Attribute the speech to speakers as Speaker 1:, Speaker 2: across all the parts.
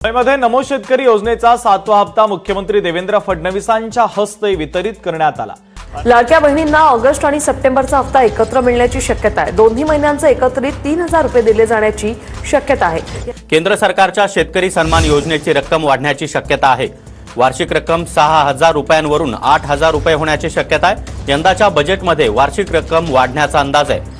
Speaker 1: मुंबईमध्ये नमो शेतकरी योजनेचा 7वा हप्ता मुख्यमंत्री देवेंद्र फडणवीसांच्या हस्ते वितरित करण्यात आला।
Speaker 2: लाडक्या बहिणींना ऑगस्ट आणि सप्टेंबरचा हप्ता एकत्र मिळण्याची शक्यता आहे। दोन्ही महिन्यांचे एकत्रित 3000 रुपये दिले जाण्याची शक्यता आहे।
Speaker 3: केंद्र सरकारच्या शेतकरी सन्मान योजनेची रक्कम वाढण्याची शक्यता आहे। वार्षिक रक्कम 6000 रुपयांवरून 8000 रुपये होण्याची शक्यता आहे। यंदाच्या बजेटमध्ये वार्षिक रक्कम वाढण्याचा अंदाज आहे।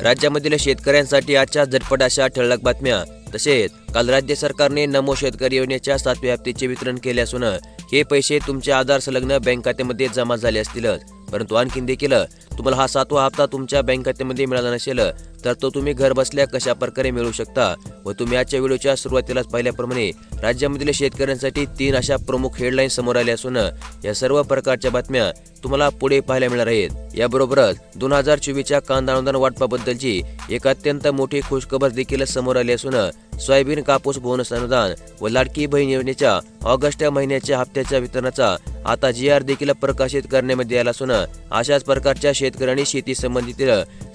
Speaker 4: राज्यामधील शेतकऱ्यांसाठी आजच्या झटपट अशा ठळक बातम्या। तसेच काल राज्य सरकारने नमो शेतकरी योजनेच्या 7व्या हप्त्याचे वितरण केले असून हे पैसे तुमच्या आधार संलग्न बँक खात्यामध्ये जमा झाले असतीलच, परंतु आणखीन देखील तुम्हाला हा 7वा हप्ता तुमच्या बँक खात्यामध्ये मिळाला नसेल तर तो तुम्ही घर बसल्या कशा प्रकारे मिळवू शकता व तुम्ही आजच्या व्हिडिओच्या सुरुवातीलाच पाहिल्याप्रमाणे राज्यामधील शेतकऱ्यांसाठी 3 अशा प्रमुख हेडलाईन समोर आल्या असून या सर्व प्रकारच्या बातम्या तुम्हाला पुढे पाहायला मिळणार आहेत। याबरोबरच 2024च्या कांदा अनुदान वाटपाबद्दलची एक अत्यंत मोठी खुशखबर देखील समोर आली असून सोयाबीन कापूस बोनस अनुदान व लाडकी बहीण योजनेच्या ऑगस्ट महिन्याच्या हप्त्याच्या वितरणाचा आता GR देखील प्रकाशित करण्यामध्ये आला असून अशाच प्रकारच्या शेतकऱ्यांनी शेती संबंधित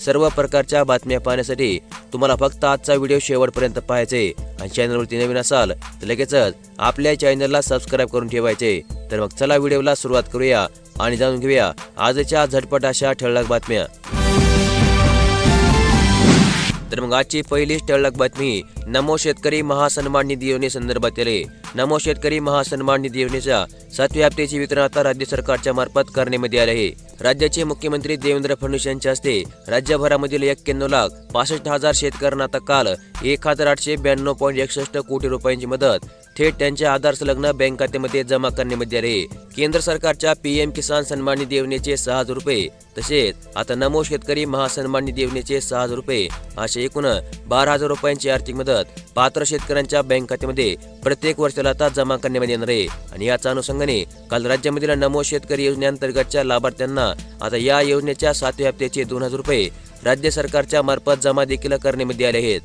Speaker 4: सर्व प्रकारच्या बातम्या पाहण्यासाठी तुम्हाला फक्त आजचा व्हिडिओ शेवटपर्यंत पाहायचे आणि चॅनलवरती नवीन असाल तर लगेचच आपल्या चॅनलला सबस्क्राइब करून ठेवायचे। तर मग चला व्हिडिओला सुरुवात करूया आणि जाणून घेऊया आजच्या झटपट अशा ठळक बातम्या। तर मग आजची पहिली ठळक बातमी नमो शेतकरी महासन्मान निधी योजनेसंदर्भात आहे। नमो शेतकरी महासन्मान निधी योजनेच्या 7व्या हप्त्याचे वितरण आता राज्य सरकारच्या मार्फत करण्यामध्ये आले आहे। राज्याचे मुख्यमंत्री देवेंद्र फडणवीस यांच्या हस्ते राज्यभरामधील 91,65,000 शेतकऱ्यांना आता काल 1892.61 कोटी रुपयांची मदत थेट त्यांच्या आधार संलग्न बँक खात्यामध्ये जमा करण्यामध्ये आले। केंद्र सरकारच्या PM किसान सन्मान निधी योजनेचे 6000 रुपये तसेच आता नमो शेतकरी महासन्मान निधी योजनेचे 6000 रुपये असे एकूण 12000 रुपयांची आर्थिक मदत पात्र शेतकऱ्यांच्या बँक खात्यामध्ये प्रत्येक वर्षाला आता जमा करण्यात येणार आहे। आणि याच्या अनुषंगाने काल राज्यामधील नमो शेतकरी योजनेअंतर्गतच्या लाभार्थ्यांना आता या योजनेच्या 7व्या हप्त्याचे 2000 रुपये राज्य सरकारच्या मार्फत जमा देखील करण्यामध्ये आले आहेत।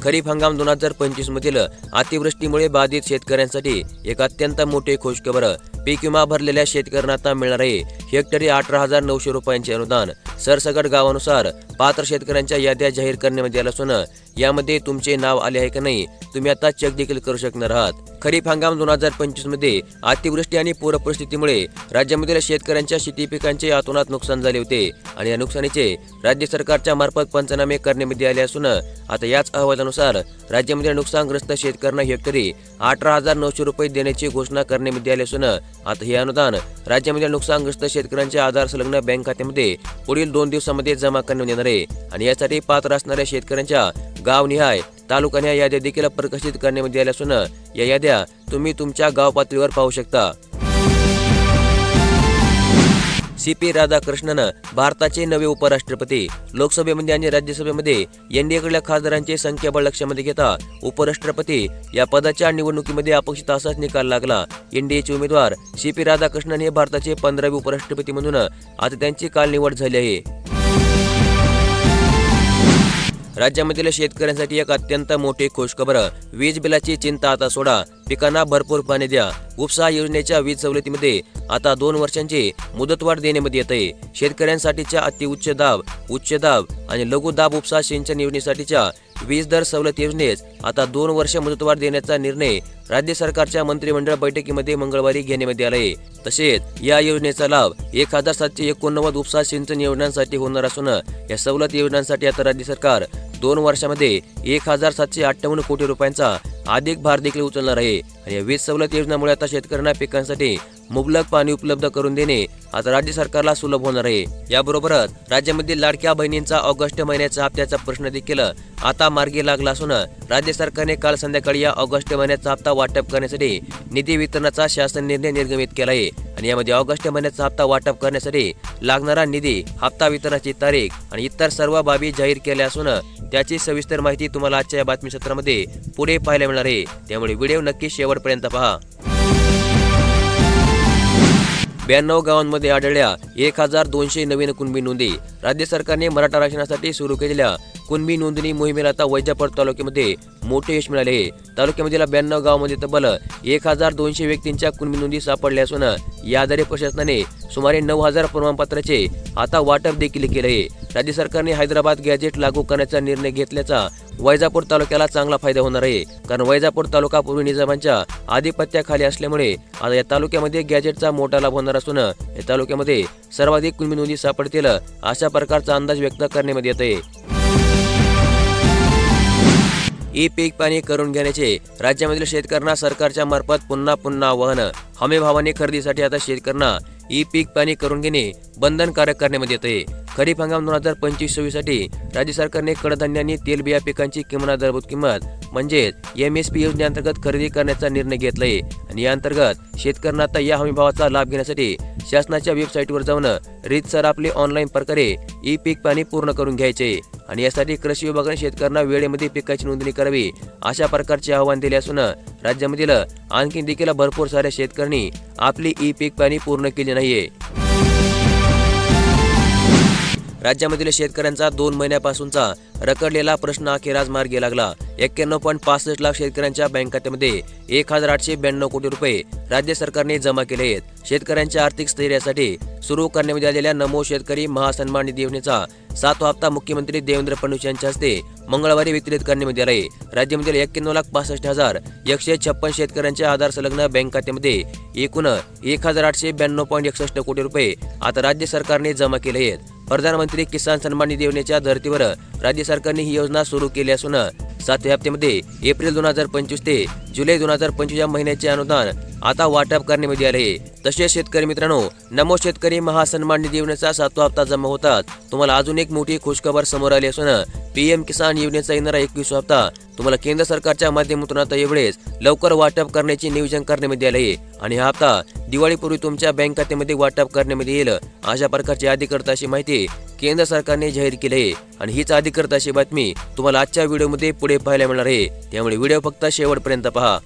Speaker 4: खरीप हंगाम 2025 मधील अतिवृष्टीमुळे बाधित शेतकऱ्यांसाठी एक अत्यंत मोठी खुशखबर। पीक विमा भरलेल्या शेतकऱ्यांना आता मिळणार आहे हेक्टरी 18,900 रुपयांचे अनुदान। सरसकट गावानुसार पात्र शेतकऱ्यांच्या याद्या जाहीर करण्यामध्ये आल्या असून यामध्ये तुमचे नाव आले आहे का नाही तुम्ही आता चेक देखील करू शकणार आहात। खरीप हंगाम 2025 मध्ये अतिवृष्टी आणि पूर परिस्थितीमुळे राज्यामधील शेतकऱ्यांच्या शेती पिकांचे अतोनात नुकसान झाले होते आणि या नुकसानीचे राज्य सरकारच्या मार्फत पंचनामे करण्यामध्ये आले असून आता याच अहवालानुसार राज्यामध्ये नुकसानग्रस्त शेतकऱ्यांना हेक्टरी 18,900 रुपये देण्याची घोषणा करण्यामध्ये आली असून आता हे अनुदान राज्यामध्ये नुकसानग्रस्त शेतकऱ्यांच्या आधार संलग्न बँक खात्यामध्ये पुढील 2 दिवसांमध्ये जमा करण्यात येणार आहे। आणि यासाठी पात्र असणाऱ्या शेतकऱ्यांच्या गावनिहाय तालुकानिहाय याद्या देखील प्रकाशित करण्यामध्ये आल्या असून या याद्या तुम्ही तुमच्या गाव पातळीवर पाहू शकता। CP राधाकृष्णन भारताचे नवे उपराष्ट्रपती। लोकसभेमध्ये आणि राज्यसभेमध्ये NDAकडल्या खासदारांची संख्याबळ लक्षामध्ये घेता उपराष्ट्रपती या पदाच्या निवडणुकीमध्ये अपेक्षित असाच निकाल लागला। NDAचे उमेदवार CP राधाकृष्णन हे भारताचे 15वे उपराष्ट्रपती म्हणून आता त्यांची काल निवड झाली आहे। राज्यामधील शेतकऱ्यांसाठी एक अत्यंत मोठी खुशखबर। वीज बिलाची चिंता आता सोडा, पिकांना भरपूर पाणी द्या। उपसा योजनेच्या वीज सवलतीमध्ये आता 2 वर्षांची मुदतवाढ देण्यामध्ये येत आहे। शेतकऱ्यांसाठीच्या अति उच्च दाब आणि लघु दाब उपसा सिंचन योजनेसाठीच्या वीज दर सवलत योजनेस आता 2 वर्ष मुदतवाढ देण्याचा निर्णय राज्य सरकारच्या मंत्रिमंडळ बैठकीमध्ये मंगळवारी घेण्यामध्ये आला आहे। तसेच या योजनेचा लाभ 1789 उपसा सिंचन योजनांसाठी होणार असून या सवलत योजनांसाठी आता राज्य सरकार 2 वर्षांमध्ये 1758 कोटी रुपयांचा अधिक भार देखील उचलणार आहे। आणि या वीज सवलत योजनेमुळे आता शेतकऱ्यांना पिकांसाठी मुबलक पाणी उपलब्ध करून देणे आता राज्य सरकारला सुलभ होणार आहे। याबरोबरच राज्यामधील लाडक्या बहिणींचा ऑगस्ट महिन्याचा हप्त्याचा प्रश्न देखील आता मार्गी लागला असून राज्य सरकारने काल संध्याकाळी या ऑगस्ट महिन्याचा हप्ता वाटप करण्यासाठी निधी वितरणाचा शासन निर्णय निर्गमित केला आहे। आणि यामध्ये ऑगस्ट महिन्याचा हप्ता वाटप करण्यासाठी लागणारा निधी, हप्ता वितरणाची तारीख आणि इतर सर्व बाबी जाहीर केल्या असून त्याची सविस्तर माहिती तुम्हाला आजच्या या बातमीपत्रामध्ये पुढे पाहायला मिळणार आहे। त्यामुळे व्हिडिओ नक्की शेवटपर्यंत पहा। 92 गावांमध्ये आढळल्या 1200 नवीन कुणबी नोंदी। राज्य सरकारने मराठा आरक्षणासाठी सुरू केलेल्या कुणबी नोंदणी मोहिमेला आता वैजापूर तालुक्यामध्ये मोठे यश मिळाले आहे। तालुक्यामधील 92 गावांमध्ये तब्बल 1200 व्यक्तींच्या कुणबी नोंदी सापडल्या असून या आधारे प्रशासनाने सुमारे 9000 प्रमाणपत्राचे आता वाटप देखील केले आहे। राज्य सरकारने हैदराबाद गॅजेट लागू करण्याचा निर्णय घेतल्याचा वैजापूर तालुक्याला चांगला फायदा होणार आहे, कारण वैजापूर तालुका पूर्वी निजामांच्या आधिपत्याखाली असल्यामुळे आता या तालुक्यामध्ये गॅजेटचा मोठा लाभ होणार असून या तालुक्यामध्ये सर्वाधिक कुणबी नोंदी सापडतील अशा प्रकारचा अंदाज व्यक्त करण्यात येत आहे। ई पीक पाणी करून घेण्याचे राज्यामधील शेतकऱ्यांना सरकारच्या मार्फत पुन्हा आवाहन। हमी भावाने खरेदीसाठी आता शेतकऱ्यांना ई पीक पाणी करून घेणे बंधनकारक करण्यात येते। खरीप हंगाम 2025-26 साठी राज्य सरकारने कडधान्य आणि तेलबिया पिकांची किमान आधारभूत किंमत म्हणजेच MSP योजनेअंतर्गत खरेदी करण्याचा निर्णय घेतला आहे आणि या अंतर्गत शेतकऱ्यांना आता या हमी भावाचा लाभ घेण्यासाठी शासनाच्या वेबसाईटवर जाऊन रीतसर आपले ऑनलाईन प्रकारे ई पीक पाणी पूर्ण करून घ्यायचे आणि यासाठी कृषी विभागाने शेतकऱ्यांना वेळेमध्ये पिकाची नोंदणी करावी अशा प्रकारचे आवाहन दिले असून राज्यामधील आणखी देखील भरपूर साऱ्या शेतकऱ्यांनी आपली ई पीक पाणी पूर्ण केले नाहीये। राज्यामधील शेतकऱ्यांचा 2 महिन्यापासूनचा रखडलेला प्रश्न अखेर आज मार्गी लागला। 91.65 लाख शेतकऱ्यांच्या बँक खात्यामध्ये 1892 कोटी रुपये राज्य सरकारने जमा केले आहेत। शेतकऱ्यांच्या आर्थिक स्थैर्यासाठी सुरू करण्यात आलेल्या नमो शेतकरी महासन्मान निधी योजनेचा 7वा हप्ता मुख्यमंत्री देवेंद्र फडणवीस यांच्या हस्ते मंगळवारी वितरित करण्यात आला आहे। राज्यामधील 91,65,156 शेतकऱ्यांच्या आधार संलग्न बँक खात्यामध्ये एकूण 1892.61 कोटी रुपये आता राज्य सरकारने जमा केले आहेत। प्रधानमंत्री किसान सन्मान निधी योजनेच्या धर्तीवर राज्य सरकारने ही योजना सुरू केली असून 7व्या हप्त्यामध्ये एप्रिल 2025 ते जुलै 2025 या महिन्याचे अनुदान आता वाटप करण्यात आले आहे। तसेच शेतकरी मित्रांनो, नमो शेतकरी महासन्मान निधी योजनेचा 7वा हप्ता जमा होतात तुम्हाला अजून एक मोठी खुशखबर समोर आली असून PM किसान योजनेचा येणारा 21वा हप्ता तुम्हाला केंद्र सरकारच्या माध्यमातून आता एवढेच लवकर वाटप करण्याचे नियोजन करण्यात आले आहे आणि हा हप्ता दिवाळीपूर्वी तुमच्या बँक खात्यामध्ये वाटप करण्यात येईल अशा प्रकारची अधिकृत अशी माहिती केंद्र सरकारने जाहीर केली आहे आणि हीच अधिकृत अशी बातमी तुम्हाला आजच्या व्हिडिओमध्ये पुढे पाहायला मिळणार आहे, त्यामुळे व्हिडिओ फक्त शेवटपर्यंत पहा।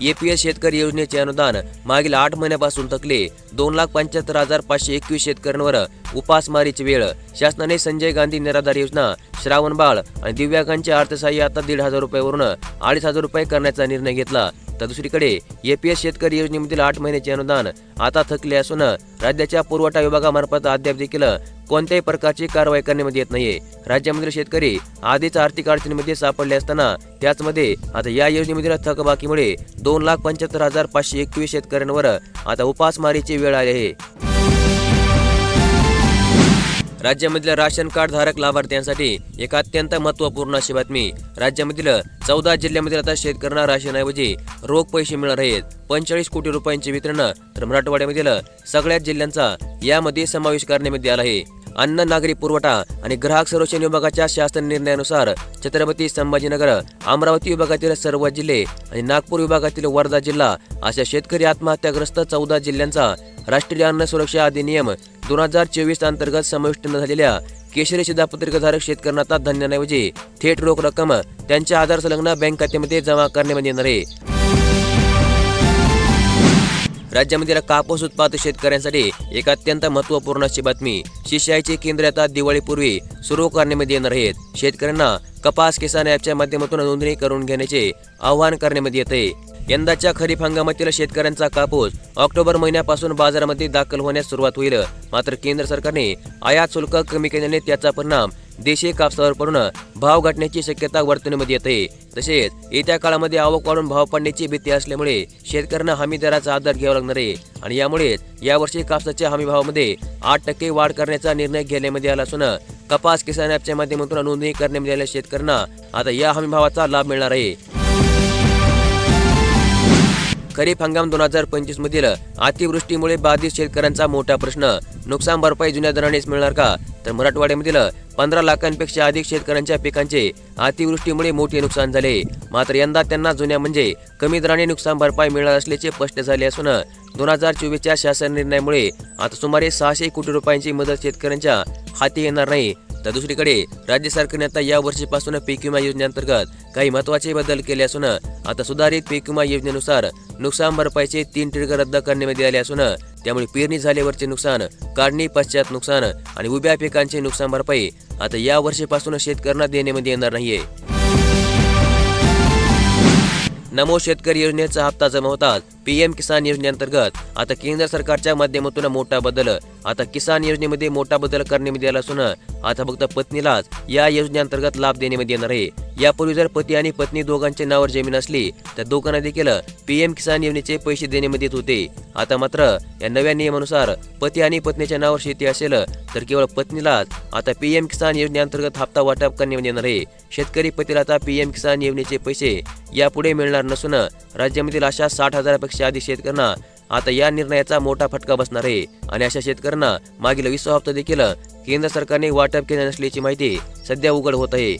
Speaker 4: APS शेतकरी योजनेचे अनुदान मागील 8 महिन्यापासून थकले 2,75,521 शेतकऱ्यांवर उपासमारीची वेळ। शासनाने संजय गांधी निराधार योजना, श्रावणबाळ आणि दिव्यांगांचे अर्थसहाय्य आता 1,500 रुपयावरून 2,500 रुपये करण्याचा निर्णय घेतला। तर दुसरीकडे APS शेतकरी योजनेमधील 8 महिन्याचे अनुदान आता थकले असून राज्याच्या पुरवठा विभागामार्फत अद्याप देखील कोणत्याही प्रकारची कारवाई करण्यात येत नाहीये। राज्यामधील शेतकरी आधीच आर्थिक अडचणीमध्ये सापडले असताना त्याचमध्ये आता या योजनेमधील थकबाकीमुळे 2,75,521 शेतकऱ्यांवर आता उपासमारीची वेळ आली आहे। राज्यामधील राशन कार्ड धारक लाभार्थ्यांसाठी एक अत्यंत महत्त्वपूर्ण अशी बातमी। राज्यामधील 14 जिल्ह्यांमध्ये आता शेतकऱ्यांना राशनऐवजी रोख पैसे मिळणार आहेत। 45 कोटी रुपयांचे वितरण तर मराठवाड्यामधील सगळ्याच जिल्ह्यांचा यामध्ये समावेश करण्यात आला आहे। अन्न नागरी पुरवठा आणि ग्राहक संरक्षण विभागाच्या शासन निर्णयानुसार छत्रपती संभाजीनगर, अमरावती विभागातील सर्व जिल्हे आणि नागपूर विभागातील वर्धा जिल्हा अशा शेतकरी आत्महत्याग्रस्त 14 जिल्ह्यांचा राष्ट्रीय अन्न सुरक्षा अधिनियम 2024 अंतर्गत समाविष्ट न झालेल्या केशरी शिधापत्रिकाधारक शेतकऱ्यांना आता धान्याऐवजी थेट रोख रक्कम त्यांच्या आधार संलग्न बँक खात्यामध्ये जमा करण्यात येणार आहे। राज्यामधील कापूस उत्पादक शेतकऱ्यांसाठी एक अत्यंत महत्त्वपूर्ण अशी बातमी। शिष्याचे केंद्र आता दिवाळीपूर्वी सुरू करण्यात येणार आहेत। शेतकऱ्यांना कपास किसान ॲपच्या माध्यमातून नोंदणी करून घेण्याचे आवाहन करण्यात येते। यंदाच्या खरीप हंगामातील शेतकऱ्यांचा कापूस ऑक्टोबर महिन्यापासून बाजारामध्ये दाखल होण्यास सुरुवात होईल। मात्र केंद्र सरकारने आयात शुल्क कमी केल्याने त्याचा परिणाम देशी कापसावर पडून भाव घटण्याची शक्यता वर्तवण्यात येते। तसेच येत्या काळामध्ये आवक वाढून भाव पडण्याची भीती असल्यामुळे शेतकऱ्यांना हमी दराचा आधार घ्यावा लागणार आहे आणि यामुळेच यावर्षी कापसाच्या हमी भावामध्ये 8% वाढ करण्याचा निर्णय घेण्यात आला असून कपास किसान ॲपच्या माध्यमातून नोंदणी करण्यात आलेल्या शेतकऱ्यांना आता या हमी भावाचा लाभ मिळणार आहे। खरीप हंगाम 2025 मधील अतिवृष्टीमुळे बाधित शेतकऱ्यांचा मोठा प्रश्न, नुकसान भरपाई जुन्या दरानेच मिळणार का? तर मराठवाड्यामधील 15 लाखांपेक्षा अधिक शेतकऱ्यांच्या पिकांचे अतिवृष्टीमुळे मोठे नुकसान झाले। मात्र यंदा त्यांना जुन्या म्हणजे कमी दराने नुकसान भरपाई मिळणार असल्याचे स्पष्ट झाले असून 2024च्या शासन निर्णयामुळे आता सुमारे 600 कोटी रुपयांची मदत शेतकऱ्यांच्या हाती येणार नाही। तर दुसरीकडे राज्य सरकारने आता या वर्षीपासून पीक विमा योजनेअंतर्गत काही महत्त्वाचे बदल केले असून आता सुधारित पीक विमा योजनेनुसार नुकसान भरपाईचे 3 ट्रिगर रद्द करण्यात आले असून त्यामुळे पेरणी झाल्यावरचे नुकसान, काढणी पश्चात नुकसान आणि उभ्या पिकांचे नुकसान भरपाई आता या वर्षीपासून शेतकऱ्यांना देण्यामध्ये येणार नाहीये. नमो शेतकरी योजनेचा हप्ता जमा होतात. पीएम किसान योजनेअंतर्गत आता केंद्र सरकारच्या माध्यमातून मोठा बदल. आता किसान योजनेमध्ये मोठा बदल करण्यामध्ये आला असून आता फक्त पत्नीलाच या योजनेअंतर्गत लाभ देण्यामध्ये येणार आहे. यापूर्वी जर पती आणि पत्नी दोघांच्या नावावर जमीन असली तर दोघांना देखील पीएम किसान योजनेचे पैसे देण्यामध्ये येत होते. आता मात्र या नव्या नियमानुसार पती आणि पत्नीच्या नावावर शेती असेल तर केवळ पत्नीलाच आता पीएम किसान योजनेअंतर्गत हप्ता वाटप करण्यामध्ये येणार आहे. शेतकरी पतीला आता पीएम किसान योजनेचे पैसे यापुढे मिळणार नसून राज्यामधील अशा 60,000पेक्षा अधिक शेतकऱ्यांना आता या निर्णयाचा मोठा फटका बसणार आहे. आणि अशा शेतकऱ्यांना मागील 20 हप्ता देखील केंद्र सरकारने वाटप केले नसल्याची माहिती सध्या उघड होत आहे.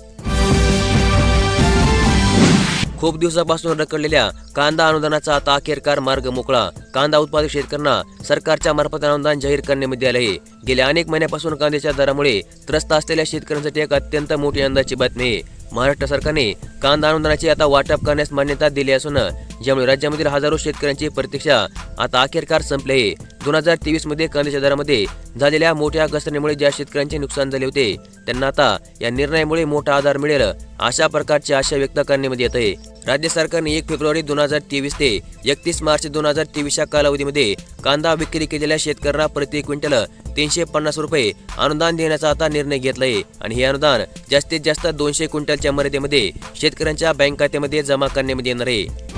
Speaker 4: खूप दिवसापासून रखडलेल्या कांदा अनुदानाचा आता अखेरकार मार्ग मोकळा. कांदा उत्पादक शेतकऱ्यांना सरकारच्या मार्फत अनुदान जाहीर करण्यामध्ये आले आहे. गेल्या अनेक महिन्यापासून कांद्याच्या दरामुळे त्रस्त असलेल्या शेतकऱ्यांसाठी एक अत्यंत मोठी आनंदाची बातमी आहे. महाराष्ट्र सरकारने कांदा अनुदानाची आता वाटप करण्यास मान्यता दिली असून ज्यामुळे राज्यामधील हजारो शेतकऱ्यांची प्रतीक्षा आता अखेरकार संपली आहे. 2023 मध्ये कांद्याच्या दरामध्ये झालेल्या मोठ्या घसरणीमुळे ज्या शेतकऱ्यांचे नुकसान झाले होते त्यांना आता या निर्णयामुळे मोठा आधार मिळेल अशा प्रकारची आशा व्यक्त करण्यामध्ये येत आहे. राज्य सरकारने 1 फेब्रुवारी 2023 ते 31 मार्च 2023 या कालावधीमध्ये कांदा विक्री केलेल्या शेतकऱ्यांना प्रति क्विंटल 350 रुपये अनुदान देण्याचा आता निर्णय घेतला आहे. आणि हे अनुदान जास्तीत जास्त 200 क्विंटलच्या मर्यादेमध्ये शेतकऱ्यांच्या बँक खात्यामध्ये जमा करण्यामध्ये येणार आहे.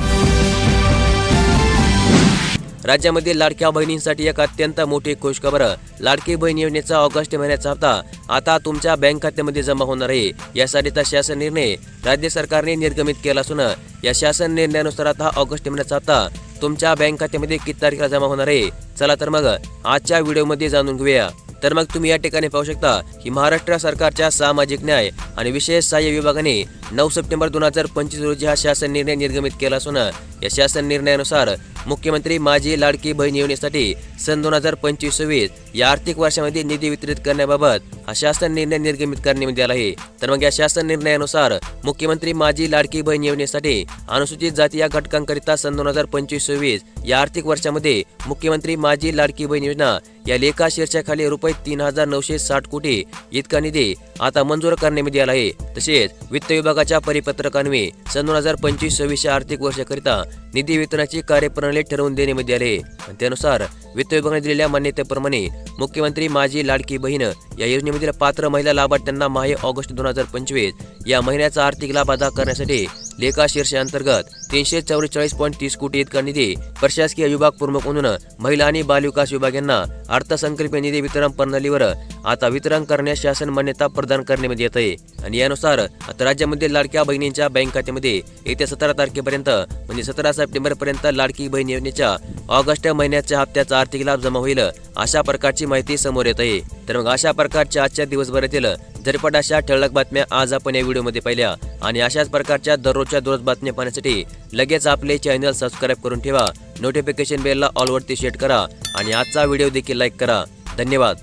Speaker 4: राज्यामध्ये लाडक्या बहिणींसाठी एक अत्यंत मोठी खुशखबर. लाडकी बहीण योजनेचा ऑगस्ट महिन्याचा हप्ता आता तुमच्या बँक खात्यामध्ये जमा होणार आहे. यासाठीचा शासन निर्णय राज्य सरकारने निर्गमित केला असून या शासन निर्णयानुसार आता ऑगस्ट महिन्याचा हप्ता तुमच्या बँक खात्यामध्ये किती तारखेला जमा होणार आहे. चला तर मग आजच्या व्हिडिओमध्ये जाणून घेऊया. तर मग तुम्ही या ठिकाणी पाहू शकता की महाराष्ट्र सरकारच्या सामाजिक न्याय आणि विशेष सहाय्य विभागाने 9 सप्टेंबर 2025 रोजी हा शासन निर्णय निर्गमित केला असून या शासन निर्णयानुसार मुख्यमंत्री माझी लाडकी बहीण योजनेसाठी सन 2025-26 या आर्थिक वर्षामध्ये निधी वितरित करण्याबाबत हा शासन निर्णय निर्गमित करण्यात आला आहे. तर मग या शासन निर्णयानुसार मुख्यमंत्री माझी लाडकी बहीण योजनेसाठी अनुसूचित जाती या घटकांकरिता सन 2025-26 या आर्थिक वर्षामध्ये मुख्यमंत्री माझी लाडकी बहीण योजना या लेखा शीर्षकाखाली रुपये 3,960 कोटी इतका निधी आता मंजूर करण्यात आला आहे. तसेच वित्त विभागाच्या परिपत्रकान्वये सन 2025-26 या आर्थिक वर्षाकरिता निधी वितरणाची कार्यप्रणाली ठरवून देण्यात आली आहे. त्यानुसार वित्त विभागाने दिलेल्या मान्यतेप्रमाणे मुख्यमंत्री माझी लाडकी बहीण या योजनेमधील पात्र महिला लाभार्थ्यांना माहे ऑगस्ट 2025 या महिन्याचा आर्थिक लाभ अदा करण्यासाठी लेखा शीर्षाअंतर्गत 344.30 कोटी इतका निधी प्रशासकीय विभाग प्रमुख म्हणून महिला आणि बालविकास विभाग यांना अर्थसंकल्पीय निधी वितरण प्रणालीवर आता वितरण करण्यास शासन मान्यता प्रदान करण्यात येत आहे. आणि यानुसार आता राज्यामध्ये लाडक्या बहिणींच्या बँक खात्यामध्ये येत्या 17 तारखेपर्यंत म्हणजे 17 सप्टेंबर पर्यंत लाडकी बहीण योजनेच्या ऑगस्ट महिन्याच्या हप्त्याचा आर्थिक लाभ जमा होईल अशा प्रकारची माहिती समोर येत आहे. तर मग अशा प्रकारच्या आजच्या दिवसभरातील झटपट अशा ठळक बातम्या आज आपण या व्हिडिओमध्ये पाहिल्या. आणि अशाच प्रकारच्या दररोजच्या बातम्या पाहण्यासाठी लगेच आपले चॅनल सबस्क्राईब करून ठेवा. नोटिफिकेशन बेलला ऑलवरती सेट करा आणि आजचा व्हिडिओ देखील लाईक करा. धन्यवाद.